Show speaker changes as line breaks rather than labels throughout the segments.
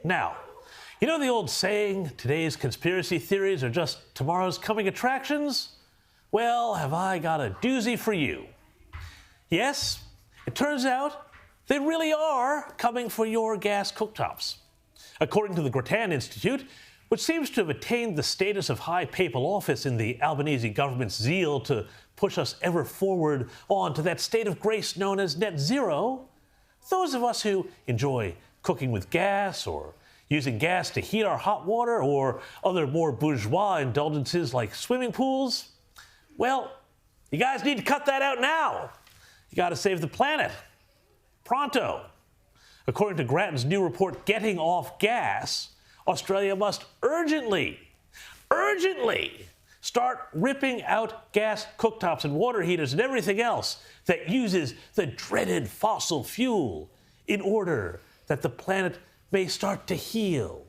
Now, you know the old saying, today's conspiracy theories are just tomorrow's coming attractions? Well, have I got a doozy for you. Yes, it turns out they really are coming for your gas cooktops. According to the Grattan Institute, which seems to have attained the status of high papal office in the Albanese government's zeal to push us ever forward on to that state of grace known as net zero, those of us who enjoy cooking with gas or using gas to heat our hot water or other more bourgeois indulgences like swimming pools, well, you guys need to cut that out now. You got to save the planet. Pronto. According to Grattan's new report, Getting Off Gas, Australia must urgently start ripping out gas cooktops and water heaters and everything else that uses the dreaded fossil fuel in order that the planet may start to heal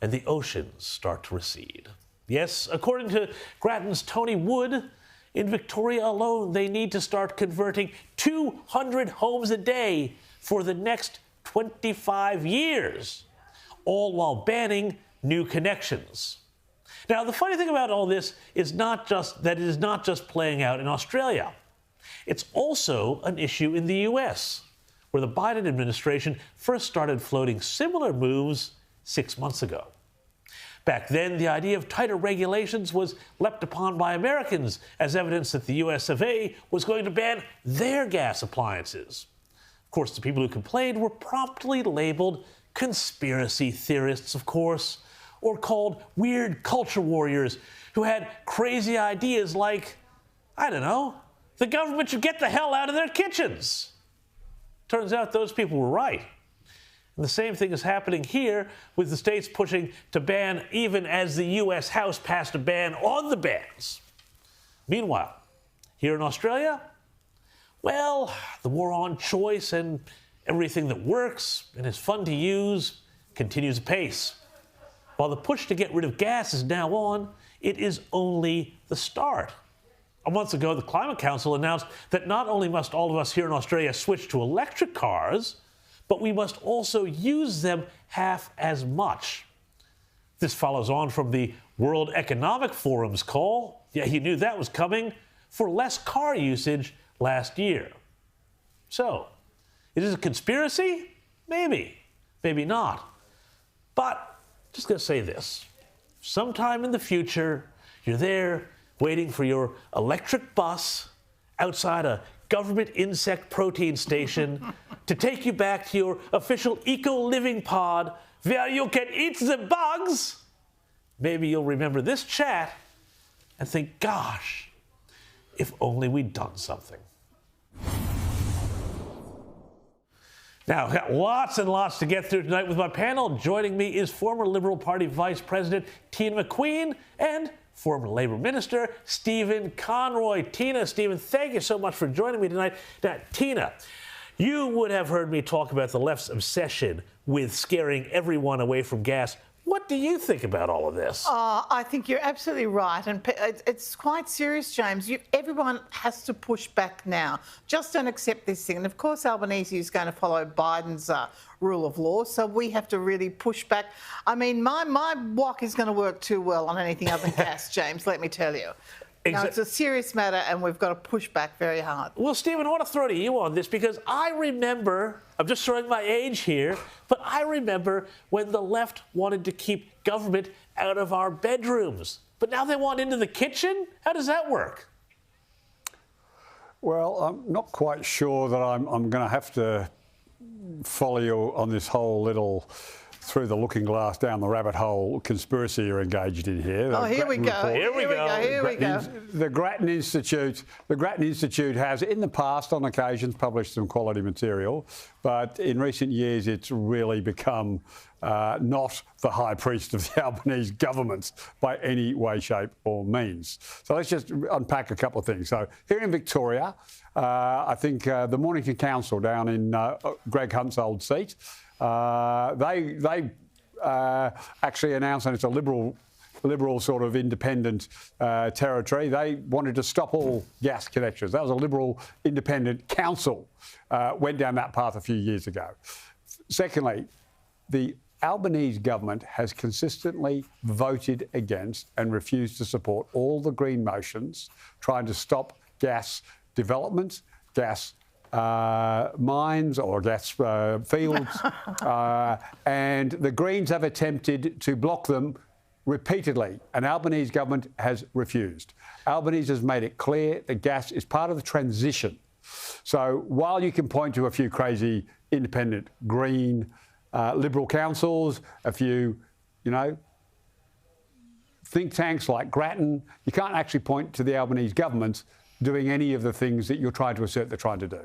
and the oceans start to recede. Yes, according to Grattan's Tony Wood, in Victoria alone, they need to start converting 200 homes a day for the next 25 years, all while banning new connections. Now, the funny thing about all this is not just that it is not just playing out in Australia. It's also an issue in the US, where the Biden administration first started floating similar moves 6 months ago. Back then, the idea of tighter regulations was leapt upon by Americans as evidence that the US of A was going to ban their gas appliances. Of course, the people who complained were promptly labeled conspiracy theorists, of course, or called weird culture warriors who had crazy ideas like, I don't know, the government should get the hell out of their kitchens. Turns out those people were right. And the same thing is happening here with the states pushing to ban even as the US House passed a ban on the bans. Meanwhile, here in Australia, well, the war on choice and everything that works and is fun to use continues apace. While the push to get rid of gas is now on, it is only the start. A month ago, the Climate Council announced that not only must all of us here in Australia switch to electric cars, but we must also use them half as much. This follows on from the World Economic Forum's call, yeah, you knew that was coming, for less car usage last year. So, is it a conspiracy? Maybe, maybe not. But, just gonna say this, sometime in the future, you're there waiting for your electric bus outside a government insect protein station to take you back to your official eco-living pod where you can eat the bugs. Maybe you'll remember this chat and think, gosh, if only we'd done something. Now, I've got lots and lots to get through tonight with my panel. Joining me is former Liberal Party Vice President Teena McQueen and former Labour Minister Stephen Conroy. Teena, Stephen, thank you so much for joining me tonight. Now, Teena, you would have heard me talk about the left's obsession with scaring everyone away from gas. What do you think about all of this?
I think you're absolutely right. And it's quite serious, James. Everyone has to push back now. Just don't accept this thing. And, of course, Albanese is going to follow Biden's rule of law, so we have to really push back. I mean, my wok is going to work too well on anything other than gas, James, let me tell you. No, it's a serious matter, and we've got to push back very hard.
Well, Stephen, I want to throw to you on this because I remember, I'm just showing my age here, but I remember when the left wanted to keep government out of our bedrooms. But now they want into the kitchen? How does that work?
Well, I'm not quite sure that I'm going to have to follow you on this whole little through the looking glass down the rabbit hole conspiracy you're engaged in here.
Oh, here we go. Here we go.
The Grattan Institute has, in the past, on occasions, published some quality material, but in recent years, it's really become not the high priest of the Albanese government by any way, shape, or means. So let's just unpack a couple of things. So here in Victoria, I think the Mornington Council down in Greg Hunt's old seat. They actually announced, and it's a liberal sort of independent territory. They wanted to stop all gas connections. That was a Liberal independent council. Went down that path a few years ago. Secondly, the Albanese government has consistently voted against and refused to support all the Green motions trying to stop gas development, gas mines or gas fields, and the Greens have attempted to block them repeatedly, and Albanese government has refused. Albanese has made it clear that gas is part of the transition. So while you can point to a few crazy independent Green Liberal councils, a few, think tanks like Grattan, you can't actually point to the Albanese government doing any of the things that you're trying to assert they're trying to do.